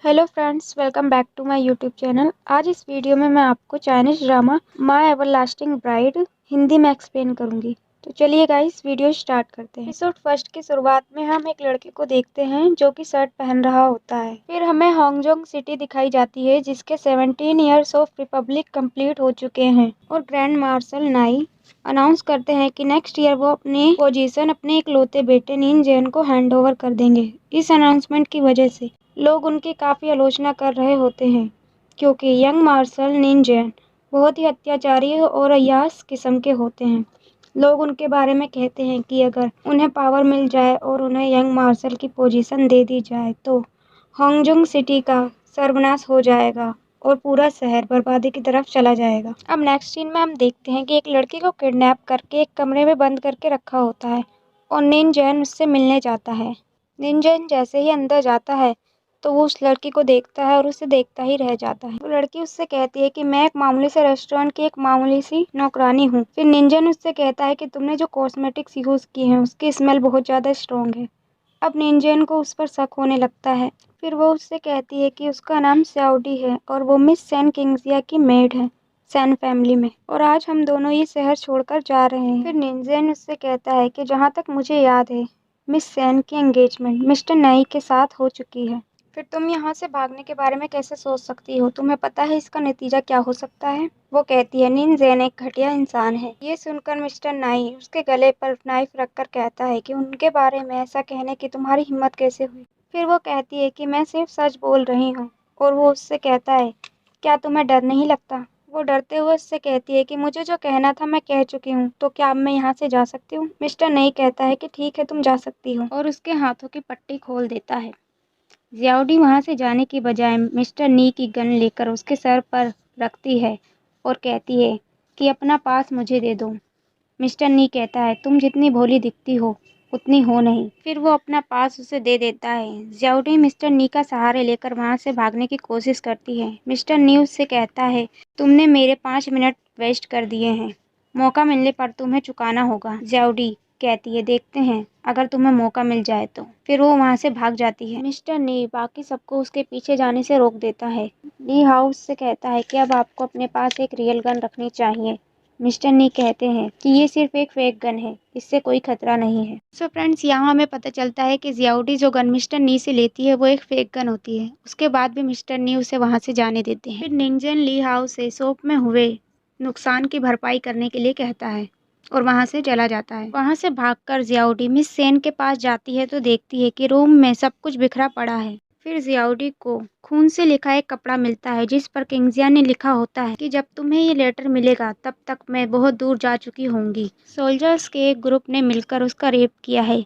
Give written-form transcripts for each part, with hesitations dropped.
Hello friends, welcome back to my YouTube channel. आज इस video में मैं आपको Chinese drama My Everlasting Bride Hindi में एक्सप्लेन करूंगी। तो चलिए गाइस, वीडियो स्टार्ट करते हैं। एपिसोड फर्स्ट की शुरुआत में हम एक लड़के को देखते हैं जो कि शर्ट पहन रहा होता है। फिर हमें हांगजोंग सिटी दिखाई जाती है जिसके 17 ईयर्स ऑफ रिपब्लिक कंप्लीट हो चुके हैं और ग्रैंड मार्शल नाई अनाउंस करते हैं कि नेक्स्ट ईयर वो अपनी पोजीशन अपने इकलौते बेटे निन जैन को हैंड ओवर कर देंगे। इस अनाउंसमेंट की वजह से लोग उनकी काफ़ी आलोचना कर रहे होते हैं क्योंकि यंग मार्शल निन जैन बहुत ही अत्याचारी और अय्याश किस्म के होते हैं। लोग उनके बारे में कहते हैं कि अगर उन्हें पावर मिल जाए और उन्हें यंग मार्शल की पोजीशन दे दी जाए तो हांगजोंग सिटी का सर्वनाश हो जाएगा और पूरा शहर बर्बादी की तरफ चला जाएगा। अब नेक्स्ट सीन में हम देखते हैं कि एक लड़की को किडनैप करके एक कमरे में बंद करके रखा होता है और निन जैन उससे मिलने जाता है। निन जैन जैसे ही अंदर जाता है तो वो उस लड़की को देखता है और उसे देखता ही रह जाता है। वो लड़की उससे कहती है कि मैं एक मामूली से रेस्टोरेंट की एक मामूली सी नौकरानी हूँ। फिर निंजन उससे कहता है कि तुमने जो कॉस्मेटिक्स यूज़ की हैं उसकी स्मेल बहुत ज़्यादा स्ट्रॉन्ग है। अब निंजन को उस पर शक होने लगता है। फिर वो उससे कहती है कि उसका नाम स्याओडी है और वो मिस सैन किंग्जिया की मेड है सैन फैमिली में, और आज हम दोनों ये शहर छोड़कर जा रहे हैं। फिर निंजन उससे कहता है कि जहाँ तक मुझे याद है मिस सैन की एंगेजमेंट मिस्टर नाई के साथ हो चुकी है। फिर तुम यहाँ से भागने के बारे में कैसे सोच सकती हो? तुम्हें पता है इसका नतीजा क्या हो सकता है? वो कहती है निन जैन एक घटिया इंसान है। ये सुनकर मिस्टर नाई उसके गले पर नाइफ रखकर कहता है कि उनके बारे में ऐसा कहने की तुम्हारी हिम्मत कैसे हुई? फिर वो कहती है कि मैं सिर्फ सच बोल रही हूँ और वो उससे कहता है क्या तुम्हें डर नहीं लगता? वो डरते हुए उससे कहती है कि मुझे जो कहना था मैं कह चुकी हूँ, तो क्या अब मैं यहाँ से जा सकती हूँ? मिस्टर नई कहता है कि ठीक है, तुम जा सकती हो और उसके हाथों की पट्टी खोल देता है। जियाओडी वहां से जाने की बजाय मिस्टर नी की गन लेकर उसके सर पर रखती है और कहती है कि अपना पास मुझे दे दो। मिस्टर नी कहता है तुम जितनी भोली दिखती हो उतनी हो नहीं। फिर वो अपना पास उसे दे देता है। जियाओडी मिस्टर नी का सहारे लेकर वहां से भागने की कोशिश करती है। मिस्टर नी उससे कहता है तुमने मेरे 5 मिनट वेस्ट कर दिए हैं, मौका मिलने पर तुम्हें चुकाना होगा। जियाओडी कहती है देखते हैं अगर तुम्हें मौका मिल जाए तो। फिर वो वहां से भाग जाती है। मिस्टर नी बाकी सबको उसके पीछे जाने से रोक देता है। ली हाउस से कहता है कि अब आपको अपने पास एक रियल गन रखनी चाहिए। मिस्टर नी कहते हैं कि ये सिर्फ एक फेक गन है, इससे कोई खतरा नहीं है। सो फ्रेंड्स, यहाँ हमें पता चलता है कि जियाओडी जो गन मिस्टर नी से लेती है वो एक फेक गन होती है। उसके बाद भी मिस्टर नी उसे वहां से जाने देते हैं। फिर निंजन ली हाउस से शॉप में हुए नुकसान की भरपाई करने के लिए कहता है और वहां से चला जाता है। वहां से भागकर जियाओडी मिस सेन के पास जाती है तो देखती है कि रूम में सब कुछ बिखरा पड़ा है। फिर जियाओडी को खून से लिखा एक कपड़ा मिलता है जिस पर किंगजिया ने लिखा होता है कि जब तुम्हें ये लेटर मिलेगा तब तक मैं बहुत दूर जा चुकी होंगी। सोल्जर्स के एक ग्रुप ने मिलकर उसका रेप किया है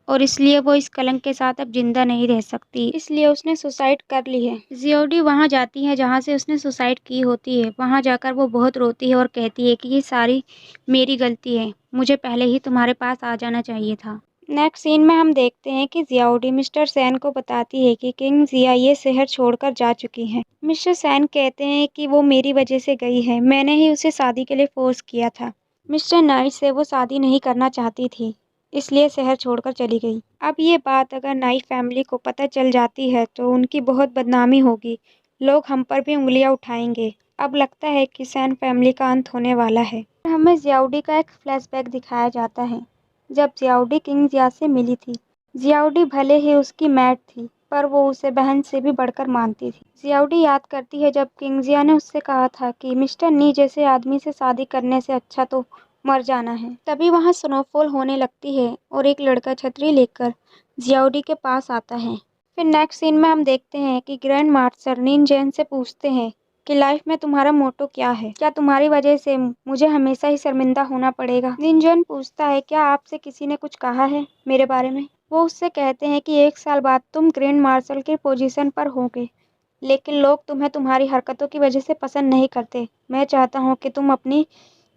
और इसलिए वो इस कलंक के साथ अब जिंदा नहीं रह सकती, इसलिए उसने सुसाइड कर ली है। जियोडी वहां जाती है जहां से उसने सुसाइड की होती है। वहां जाकर वो बहुत रोती है और कहती है कि ये सारी मेरी गलती है, मुझे पहले ही तुम्हारे पास आ जाना चाहिए था। नेक्स्ट सीन में हम देखते हैं कि जियाओडी मिस्टर सैन को बताती है कि किंग जिया ये शहर छोड़कर जा चुकी है। मिस्टर सैन कहते हैं कि वो मेरी वजह से गई है, मैंने ही उसे शादी के लिए फोर्स किया था। मिस्टर नाइट से वो शादी नहीं करना चाहती थी, इसलिए शहर छोड़कर चली गई। अब ये बात अगर नाई फैमिली को पता चल जाती है तो उनकी बहुत बदनामी होगी, लोग हम पर भी उंगलियां उठाएंगे। अब लगता है कि सैन फैमिली का अंत होने वाला है। हमें जियाओडी का एक फ्लैशबैक दिखाया जाता है जब जियाओडी किंग जिया से मिली थी। जियाओडी भले ही उसकी मैट थी पर वो उसे बहन से भी बढ़कर मानती थी। जियाओडी याद करती है जब किंग जिया ने उससे कहा था कि मिस्टर नी जैसे आदमी से शादी करने से अच्छा तो मर जाना है। तभी वहाँ स्नोफॉल होने लगती है और एक लड़का छतरी लेकर जियाओडी के पास आता है। फिर नेक्स्ट सीन में हम देखते हैं कि ग्रैंड मास्टर निन जैन से पूछते हैं कि लाइफ में तुम्हारा मोटो क्या है? क्या तुम्हारी वजह से मुझे हमेशा ही शर्मिंदा होना पड़ेगा? निन जैन पूछता है क्या आपसे किसी ने कुछ कहा है मेरे बारे में? वो उससे कहते हैं कि 1 साल बाद तुम ग्रैंड मार्शल की पोजीशन पर होगे, लेकिन लोग तुम्हें तुम्हारी हरकतों की वजह से पसंद नहीं करते। मैं चाहता हूँ कि तुम अपनी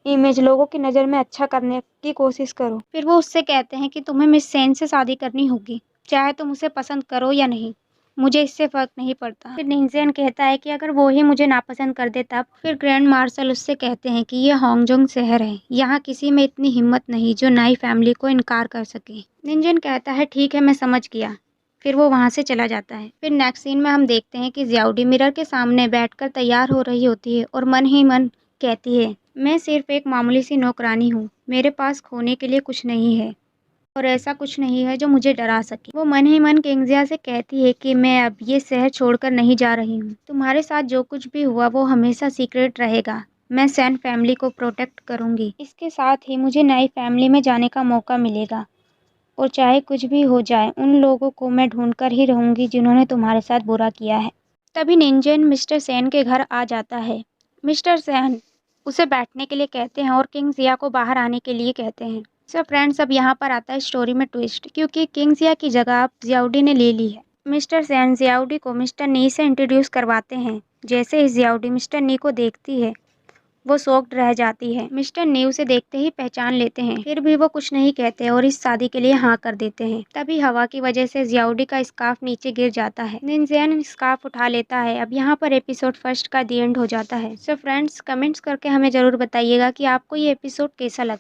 इमेज लोगों की नज़र में अच्छा करने की कोशिश करो। फिर वो उससे कहते हैं कि तुम्हें मिस सेन से शादी करनी होगी, चाहे तुम उसे पसंद करो या नहीं, मुझे इससे फर्क नहीं पड़ता। फिर निंगजेन कहता है कि अगर वो ही मुझे नापसंद कर दे तब। फिर ग्रैंड मार्शल उससे कहते हैं कि ये हांगजोंग शहर है, यहाँ किसी में इतनी हिम्मत नहीं जो नाई फैमिली को इनकार कर सके। निंगजेन कहता है ठीक है, मैं समझ गया। फिर वो वहाँ से चला जाता है। फिर नेक्स्ट सीन में हम देखते हैं कि जियाउडी मिरर के सामने बैठकर तैयार हो रही होती है और मन ही मन कहती है, मैं सिर्फ एक मामूली सी नौकरानी हूँ, मेरे पास खोने के लिए कुछ नहीं है और ऐसा कुछ नहीं है जो मुझे डरा सके। वो मन ही मन किंगजिया से कहती है कि मैं अब ये शहर छोड़कर नहीं जा रही हूँ, तुम्हारे साथ जो कुछ भी हुआ वो हमेशा सीक्रेट रहेगा, मैं सैन फैमिली को प्रोटेक्ट करूंगी। इसके साथ ही मुझे नई फैमिली में जाने का मौका मिलेगा और चाहे कुछ भी हो जाए उन लोगों को मैं ढूंढ कर ही रहूंगी जिन्होंने तुम्हारे साथ बुरा किया है। तभी निंजन मिस्टर सेन के घर आ जाता है। मिस्टर सेन उसे बैठने के लिए कहते हैं और किंग जिया को बाहर आने के लिए कहते हैं। सो फ्रेंड्स, अब यहाँ पर आता है स्टोरी में ट्विस्ट, क्योंकि किंग जिया की जगह अब जियाउडी ने ले ली है। मिस्टर सेन जियाउडी को मिस्टर नी से इंट्रोड्यूस करवाते हैं। जैसे ही जियाउडी मिस्टर नी को देखती है वो शॉक्ड रह जाती है। मिस्टर नी उसे देखते ही पहचान लेते हैं, फिर भी वो कुछ नहीं कहते और इस शादी के लिए हाँ कर देते हैं। तभी हवा की वजह से जियाउडी का स्कार्फ नीचे गिर जाता है। निंजन स्कार्फ उठा लेता है। अब यहाँ पर एपिसोड फर्स्ट का दी एंड हो जाता है। सो फ्रेंड्स, कमेंट्स करके हमें जरूर बताइएगा कि आपको ये एपिसोड कैसा लगा।